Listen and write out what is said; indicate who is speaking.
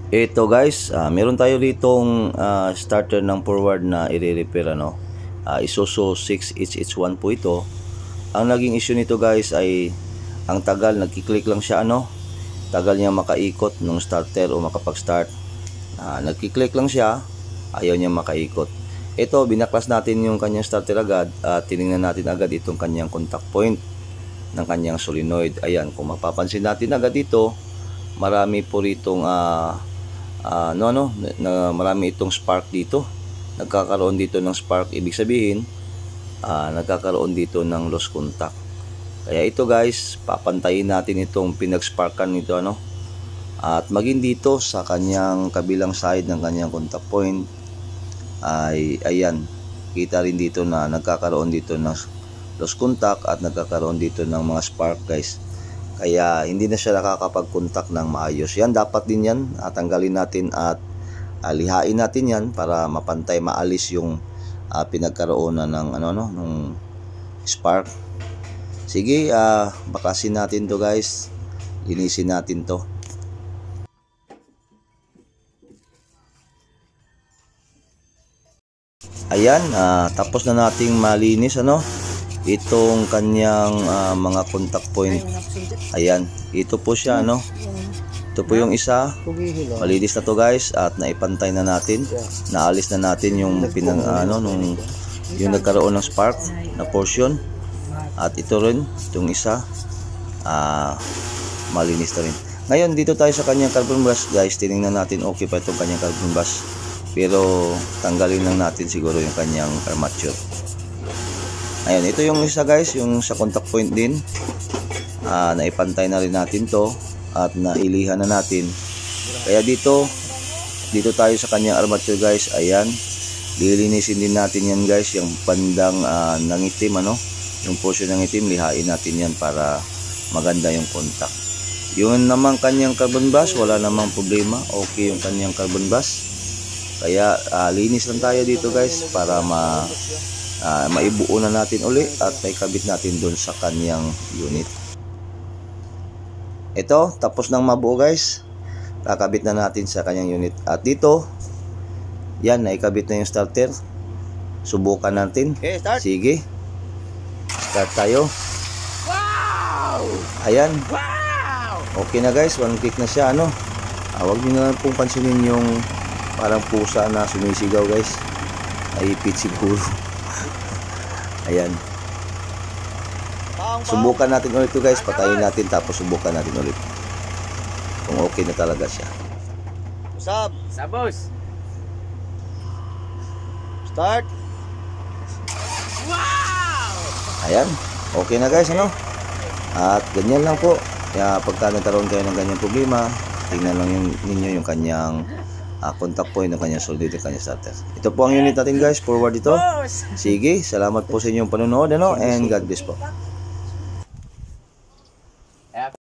Speaker 1: Ito guys, meron tayo ditong starter ng forward na i-repair ano. Isuzu 6HH1 po ito. Ang naging issue nito guys ay ang tagal, nagki-click lang siya ano. Tagal niya makaikot nung starter o makapag-start. Nagki-click lang siya, ayaw niya makaikot. Ito, binaklas natin yung kanyang starter agad at tiningnan natin agad itong kanyang contact point ng kanyang solenoid. Ayan, kung mapapansin natin agad dito, marami po ritong marami itong spark dito. Nagkakaroon dito ng spark, ibig sabihin nagkakaroon dito ng lost contact. Kaya ito guys, papantayin natin itong pinag-sparkan nito ano. At maging dito sa kanyang kabilang side ng kanyang contact point ay ayan, kita rin dito na nagkakaroon dito ng lost contact at nagkakaroon dito ng mga spark guys. Kaya hindi na siya nakakapag-contact ng maayos. Yan, dapat din yan. Tanggalin natin at lihain natin yan para mapantay, maalis yung pinagkaroonan ng ng spark. Sige, bakasin natin to guys. Linisin natin to. Ayan, tapos na nating malinis ano itong kanyang mga contact point. Ayan, ito po siya ano. Ito po yung isa. Malinis na to guys at naipantay na natin. Naalis na natin yung yung nagkaroon ng spark na portion. At ito rin, itong isa malinis na rin. Ngayon dito tayo sa kanyang carbon brush guys. Tinignan natin okay pa itong kanyang carbon brush. Pero tanggalin lang natin siguro yung kanyang armature. Ayan, ito yung isa guys, yung sa contact point din. Naipantay na rin natin to at nailihan na natin. Kaya dito tayo sa kanyang armature guys. Ayan, lilinisin din natin yan guys, yung bandang nangitim ano, yung portion ng itim, lihain natin yan para maganda yung contact. Yung namang kanyang carbon brush, wala namang problema, okay yung kanyang carbon brush. Kaya linis lang tayo dito guys para maibuo na natin uli at maikabit natin dun sa kanyang unit. Ito, tapos nang mabuo guys, kakabit na natin sa kanyang unit. At dito, yan, naikabit na yung starter. Subukan natin. Okay, start. Sige, start tayo. Wow! Ayan. Wow! Okay na guys, one click na siya ano. Huwag nyo na pong pansinin yung parang pusa na sumisigaw guys. Naipit siguro. Ayan. Subukan natin ulit ito guys. Patayin natin tapos subukan natin ulit kung okay na talaga siya. Usap!
Speaker 2: Sabos!
Speaker 1: Start!
Speaker 2: Wow!
Speaker 1: Ayan. Okay na guys ano. At ganyan lang po. Kaya pagka nagkaroon kayo ng ganyang problema, tingnan lang ninyo yung kanyang contact point ng kanyang solenoid, ng kanyang starter. Ito po ang unit natin guys, forward ito. Sige, salamat po sa inyong panonood ano, and God bless po.